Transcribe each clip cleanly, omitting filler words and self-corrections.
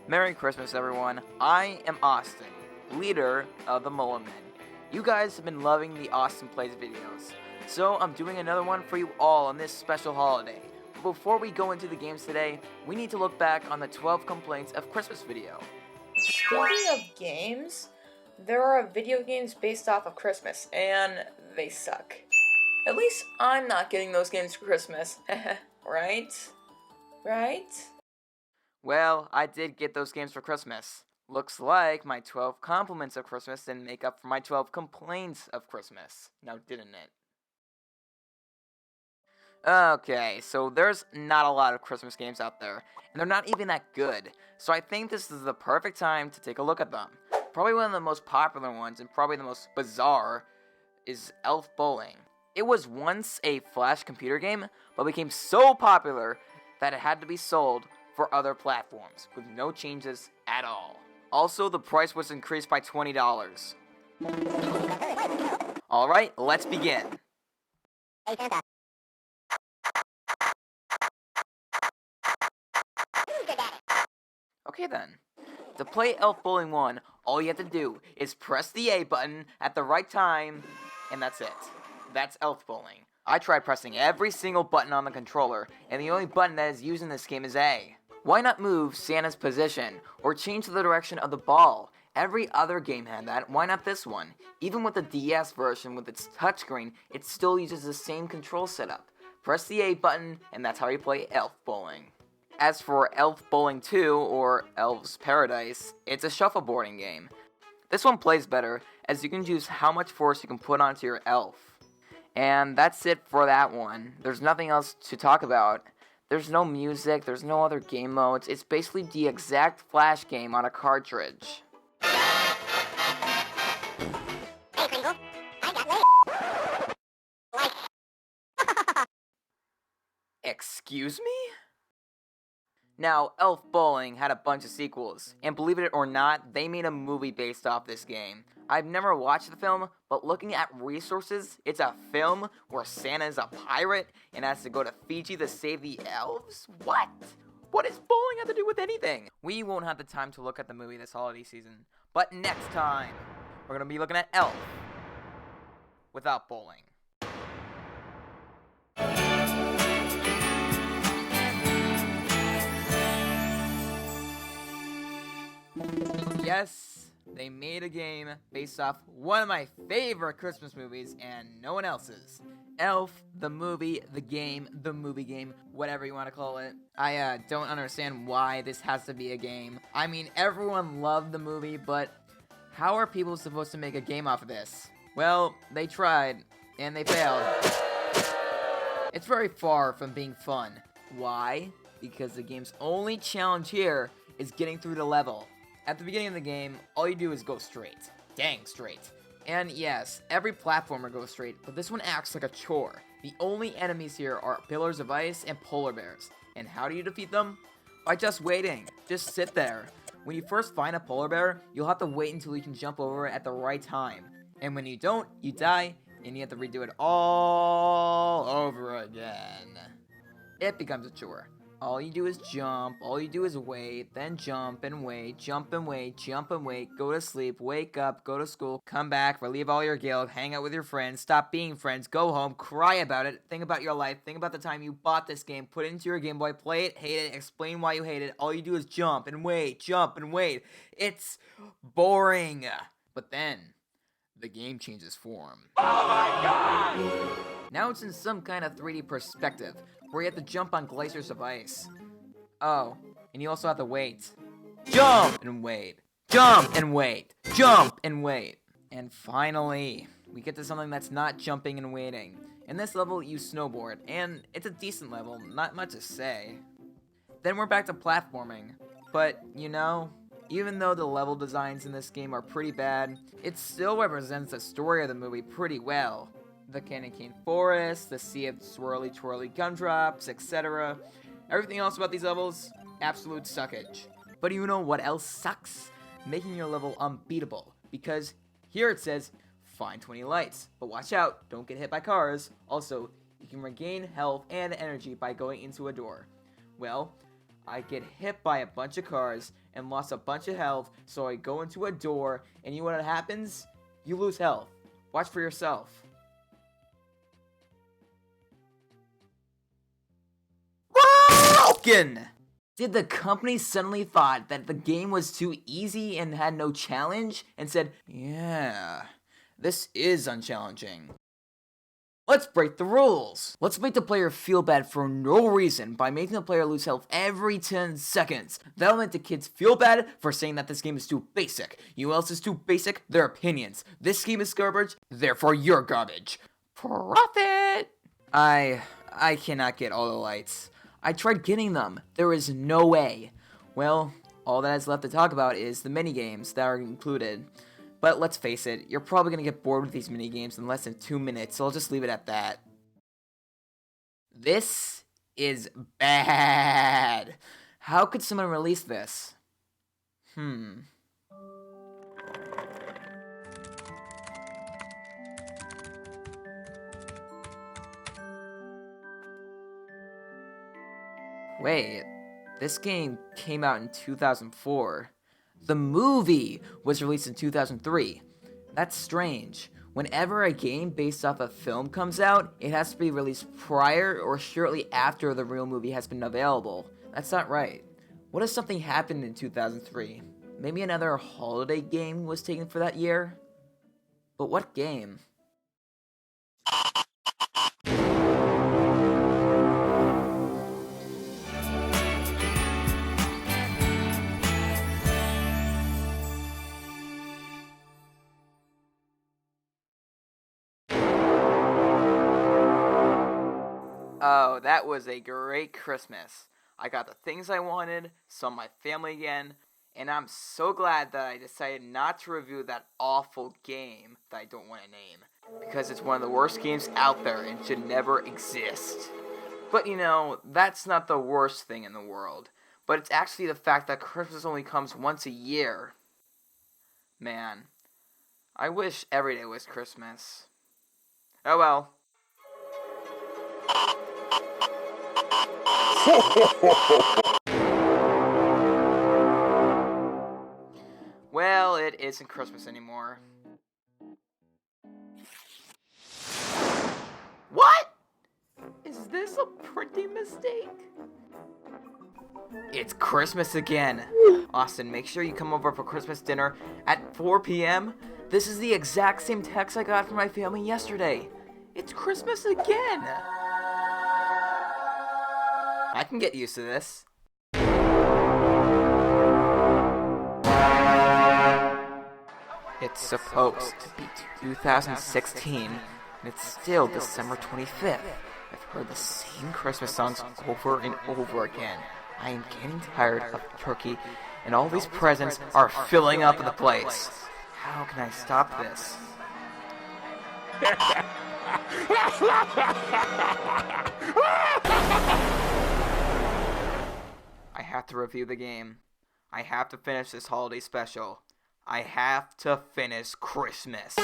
Merry Christmas, everyone. I am Austin, leader of the Mullinmen. You guys have been loving the Austin Plays videos, so I'm doing another one for you all on this special holiday. But before we go into the games today, we need to look back on the 12 Complaints of Christmas video. Speaking of games, there are video games based off of Christmas, and they suck. At least I'm not getting those games for Christmas. Right? Right? Well, I did get those games for Christmas. Looks like my 12 compliments of Christmas didn't make up for my 12 complaints of Christmas. Now, didn't it? Okay, so there's not a lot of Christmas games out there, and they're not even that good. So I think this is the perfect time to take a look at them. Probably one of the most popular ones, and probably the most bizarre, is Elf Bowling. It was once a Flash computer game, but became so popular that it had to be sold for other platforms, with no changes at all. Also, the price was increased by $20. Alright, let's begin. Okay then. To play Elf Bowling 1, all you have to do is press the A button at the right time, and that's it. That's Elf Bowling. I tried pressing every single button on the controller, and the only button that is used in this game is A. Why not move Santa's position, or change the direction of the ball? Every other game had that, why not this one? Even with the DS version with its touchscreen, it still uses the same control setup. Press the A button, and that's how you play Elf Bowling. As for Elf Bowling 2, or Elves Paradise, it's a shuffleboarding game. This one plays better, as you can choose how much force you can put onto your elf. And that's it for that one. There's nothing else to talk about. There's no music, there's no other game modes, it's basically the exact Flash game on a cartridge. Hey, Kringle, I got laid. Excuse me? Now, Elf Bowling had a bunch of sequels, and believe it or not, they made a movie based off this game. I've never watched the film, but looking at resources, it's a film where Santa is a pirate and has to go to Fiji to save the elves? What? What does bowling have to do with anything? We won't have the time to look at the movie this holiday season, but next time, we're going to be looking at Elf without bowling. Yes, they made a game based off one of my favorite Christmas movies and no one else's. Elf, the movie, the movie game, whatever you want to call it. I don't understand why this has to be a game. I mean, everyone loved the movie, but how are people supposed to make a game off of this? Well, they tried, and they failed. It's very far from being fun. Why? Because the game's only challenge here is getting through the level. At the beginning of the game, all you do is go straight. Dang straight. And yes, every platformer goes straight, but this one acts like a chore. The only enemies here are pillars of ice and polar bears. And how do you defeat them? By just waiting. Just sit there. When you first find a polar bear, you'll have to wait until you can jump over it at the right time. And when you don't, you die, and you have to redo it all over again. It becomes a chore. All you do is jump, all you do is wait, then jump and wait, jump and wait, jump and wait, go to sleep, wake up, go to school, come back, relieve all your guilt, hang out with your friends, stop being friends, go home, cry about it, think about your life, think about the time you bought this game, put it into your Game Boy, play it, hate it, explain why you hate it. All you do is jump and wait, jump and wait. It's boring. But then, the game changes form. Oh my god! Now it's in some kind of 3D perspective, where you have to jump on glaciers of ice. Oh, and you also have to wait. Jump and wait. Jump and wait. Jump and wait. And finally, we get to something that's not jumping and waiting. In this level, you snowboard, and it's a decent level, not much to say. Then we're back to platforming. But, you know, even though the level designs in this game are pretty bad, it still represents the story of the movie pretty well. The candy cane forest, the sea of swirly twirly gumdrops, etc. Everything else about these levels, absolute suckage. But you know what else sucks? Making your level unbeatable. Because here it says, find 20 lights. But watch out, don't get hit by cars. Also, you can regain health and energy by going into a door. Well, I get hit by a bunch of cars and lost a bunch of health, so I go into a door, and you know what happens? You lose health. Watch for yourself. Broken! Did the company suddenly thought that the game was too easy and had no challenge and said, yeah, this is unchallenging. Let's break the rules. Let's make the player feel bad for no reason by making the player lose health every 10 seconds. That'll make the kids feel bad for saying that this game is too basic. You know else is too basic? Their opinions. This game is garbage, therefore you're garbage. Profit! I cannot get all the lights. I tried getting them. There is no way. Well, all that is left to talk about is the minigames that are included. But let's face it, you're probably going to get bored with these minigames in less than 2 minutes, so I'll just leave it at that. This is bad. How could someone release this? Wait, this game came out in 2004. The movie was released in 2003. That's strange. Whenever a game based off a film comes out, it has to be released prior or shortly after the real movie has been available. That's not right. What if something happened in 2003? Maybe another holiday game was taken for that year? But what game? Oh, that was a great Christmas. I got the things I wanted, saw my family again, and I'm so glad that I decided not to review that awful game that I don't want to name, because it's one of the worst games out there and should never exist. But you know, that's not the worst thing in the world, but it's actually the fact that Christmas only comes once a year. Man, I wish every day was Christmas. Oh well. Well, it isn't Christmas anymore. What? Is this a printing mistake? It's Christmas again. Austin, make sure you come over for Christmas dinner at 4 p.m. This is the exact same text I got from my family yesterday. It's Christmas again. I can get used to this. It's supposed to be 2016, and it's still December 25th. I've heard the same Christmas songs over and over again. I am getting tired of turkey, and all these presents are filling up the place. How can I stop this? I have to review the game. I have to finish this holiday special. I have to finish Christmas.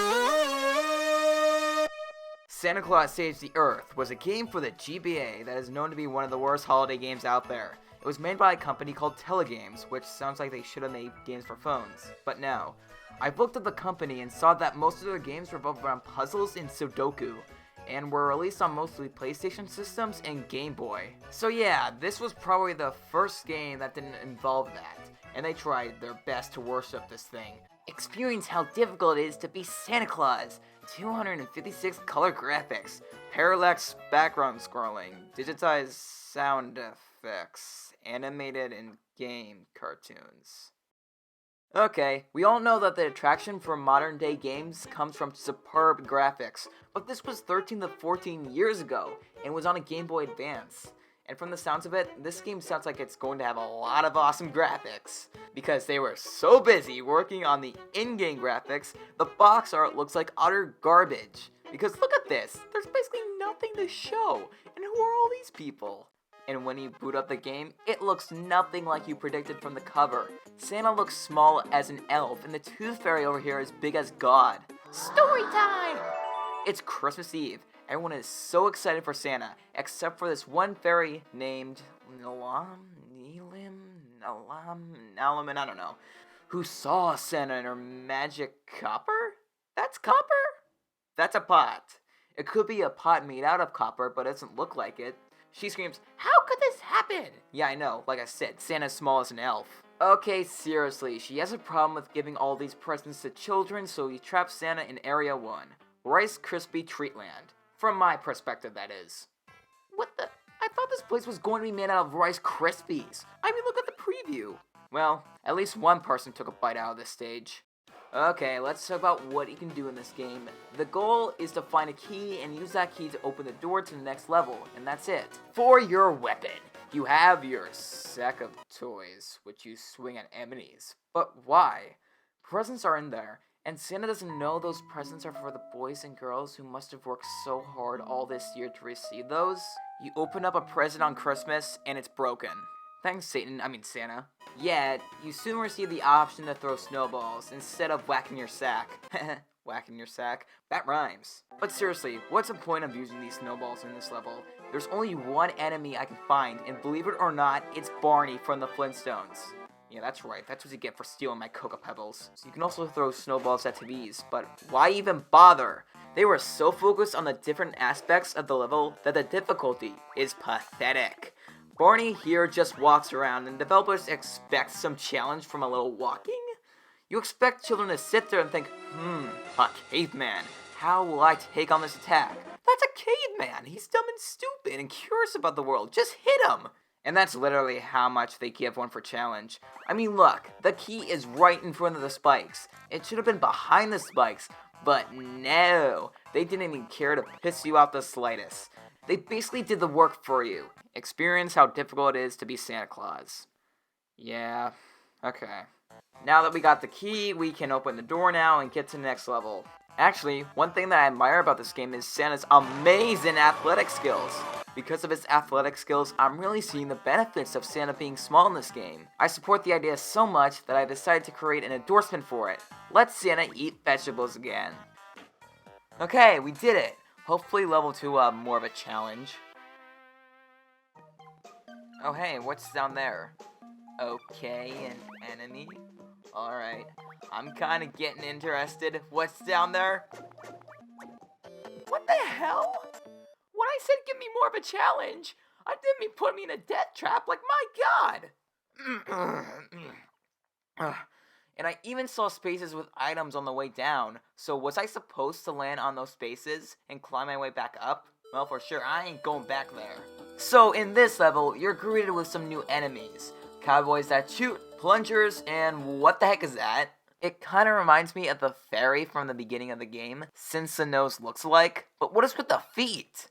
Santa Claus Saves the Earth was a game for the GBA that is known to be one of the worst holiday games out there. It was made by a company called Telegames, which sounds like they should have made games for phones. But no. I've looked at the company and saw that most of their games revolve around puzzles and Sudoku, and were released on mostly PlayStation systems and Game Boy. So yeah, this was probably the first game that didn't involve that, and they tried their best to worship this thing. Experience how difficult it is to be Santa Claus. 256 color graphics, parallax background scrolling, digitized sound effects, animated in-game cartoons. Okay, we all know that the attraction for modern day games comes from superb graphics, but this was 13 to 14 years ago, and was on a Game Boy Advance. And from the sounds of it, this game sounds like it's going to have a lot of awesome graphics, because they were so busy working on the in-game graphics, the box art looks like utter garbage. Because look at this, there's basically nothing to show, and who are all these people? And when you boot up the game, it looks nothing like you predicted from the cover. Santa looks small as an elf, and the Tooth Fairy over here is big as God. Story time! It's Christmas Eve. Everyone is so excited for Santa, except for this one fairy named Neelan? Mullinmen, I don't know, who saw Santa in her magic copper? That's copper? That's a pot. It could be a pot made out of copper, but it doesn't look like it. She screams, "How could this happen?" Yeah, I know, like I said, Santa's small as an elf. Okay, seriously, she has a problem with giving all these presents to children, so he traps Santa in Area 1, Rice Krispie Treatland. From my perspective, that is. What the? I thought this place was going to be made out of Rice Krispies. I mean, look at the preview. Well, at least one person took a bite out of this stage. Okay, let's talk about what you can do in this game. The goal is to find a key and use that key to open the door to the next level, and that's it. For your weapon, you have your sack of toys, which you swing at enemies. But why? Presents are in there, and Santa doesn't know those presents are for the boys and girls who must have worked so hard all this year to receive those. You open up a present on Christmas, and it's broken. Thanks, Santa. Yet, you soon receive the option to throw snowballs instead of whacking your sack. Whacking your sack? That rhymes. But seriously, what's the point of using these snowballs in this level? There's only one enemy I can find, and believe it or not, it's Barney from the Flintstones. Yeah, that's right, that's what you get for stealing my Cocoa Pebbles. So you can also throw snowballs at TVs, but why even bother? They were so focused on the different aspects of the level that the difficulty is pathetic. Barney here just walks around, and developers expect some challenge from a little walking? You expect children to sit there and think, a caveman. How will I take on this attack? That's a caveman. He's dumb and stupid and curious about the world. Just hit him. And that's literally how much they give one for challenge. I mean, look, the key is right in front of the spikes. It should have been behind the spikes, but no. They didn't even care to piss you off the slightest. They basically did the work for you. Experience how difficult it is to be Santa Claus. Yeah, okay. Now that we got the key, we can open the door now and get to the next level. Actually, one thing that I admire about this game is Santa's amazing athletic skills. Because of his athletic skills, I'm really seeing the benefits of Santa being small in this game. I support the idea so much that I decided to create an endorsement for it. Let Santa eat vegetables again. Okay, we did it. Hopefully level 2 will have more of a challenge. Oh hey, what's down there? Okay, an enemy? Alright, I'm kinda getting interested. What's down there? What the hell? When I said give me more of a challenge, I didn't mean put me in a death trap, like my god! And I even saw spaces with items on the way down, so was I supposed to land on those spaces and climb my way back up? Well, for sure, I ain't going back there. So in this level, you're greeted with some new enemies. Cowboys that shoot, plungers, and what the heck is that? It kinda reminds me of the fairy from the beginning of the game, since the nose looks alike, but what is with the feet?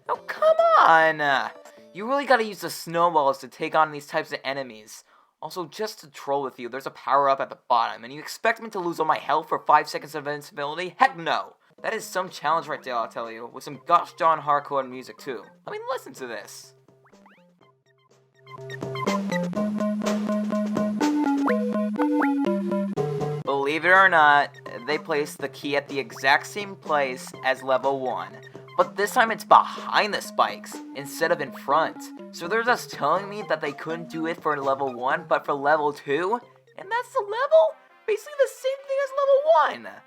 Oh, come on! You really gotta use the snowballs to take on these types of enemies. Also, just to troll with you, there's a power-up at the bottom, and you expect me to lose all my health for 5 seconds of invincibility? Heck no! That is some challenge right there, I'll tell you, with some gosh darn hardcore music too. I mean, listen to this. Believe it or not, they placed the key at the exact same place as level 1. But this time it's behind the spikes, instead of in front. So they're just telling me that they couldn't do it for level 1, but for level 2? And that's the level? Basically the same thing as level 1!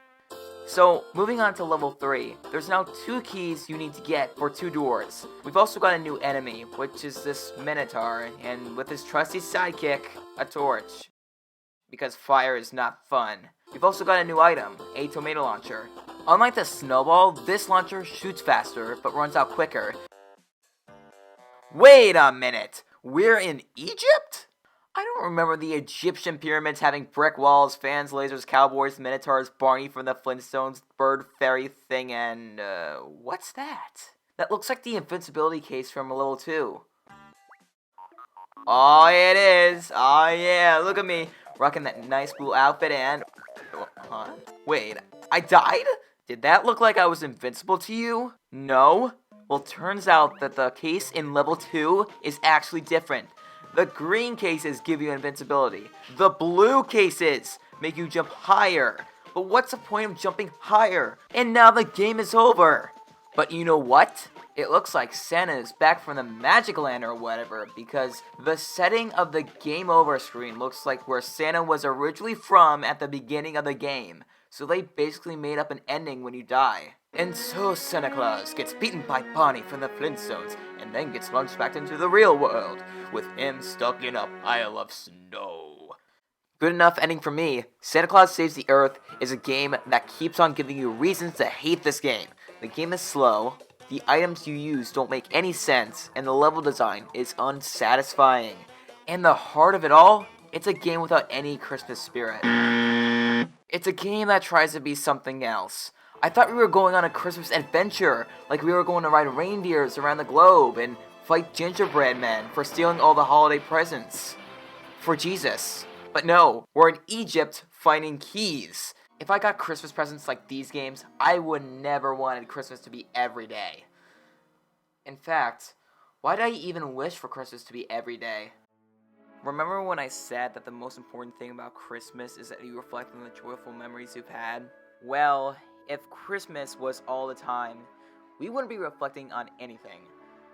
So, moving on to level 3, there's now 2 keys you need to get for 2 doors. We've also got a new enemy, which is this Minotaur, and with his trusty sidekick, a torch. Because fire is not fun. We've also got a new item, a tomato launcher. Unlike the snowball, this launcher shoots faster, but runs out quicker. Wait a minute! We're in Egypt? I don't remember the Egyptian pyramids having brick walls, fans, lasers, cowboys, minotaurs, Barney from the Flintstones, bird fairy thing, and, what's that? That looks like the invincibility case from level 2. Oh, it is! Oh yeah, look at me, rocking that nice blue outfit and... Huh? Wait, I died? Did that look like I was invincible to you? No? Well, turns out that the case in level 2 is actually different. The green cases give you invincibility. The blue cases make you jump higher. But what's the point of jumping higher? And now the game is over. But you know what? It looks like Santa is back from the magic land or whatever, because the setting of the game over screen looks like where Santa was originally from at the beginning of the game. So they basically made up an ending when you die. And so Santa Claus gets beaten by Bonnie from the Flintstones, and then gets launched back into the real world, with him stuck in a pile of snow. Good enough ending for me. Santa Claus Saves the Earth is a game that keeps on giving you reasons to hate this game. The game is slow, the items you use don't make any sense, and the level design is unsatisfying. And the heart of it all, it's a game without any Christmas spirit. It's a game that tries to be something else. I thought we were going on a Christmas adventure, like we were going to ride reindeers around the globe and fight gingerbread men for stealing all the holiday presents for Jesus. But no, we're in Egypt finding keys. If I got Christmas presents like these games, I would never wanted Christmas to be every day. In fact, why did I even wish for Christmas to be every day? Remember when I said that the most important thing about Christmas is that you reflect on the joyful memories you've had? Well, if Christmas was all the time, we wouldn't be reflecting on anything.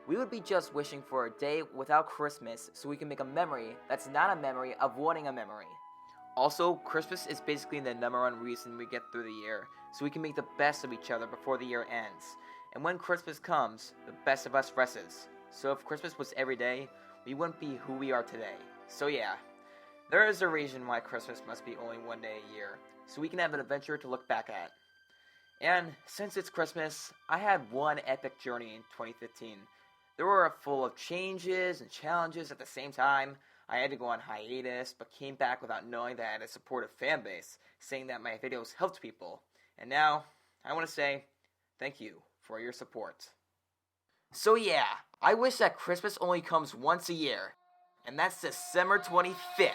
We would be just wishing for a day without Christmas so we can make a memory that's not a memory of wanting a memory. Also, Christmas is basically the number one reason we get through the year, so we can make the best of each other before the year ends. And when Christmas comes, the best of us rests. So if Christmas was every day, we wouldn't be who we are today. So yeah, there is a reason why Christmas must be only one day a year, so we can have an adventure to look back at. And since it's Christmas, I had one epic journey in 2015. They were full of changes and challenges at the same time. I had to go on hiatus, but came back without knowing that I had a supportive fan base, saying that my videos helped people. And now, I want to say, thank you for your support. So yeah, I wish that Christmas only comes once a year, and that's December 25th.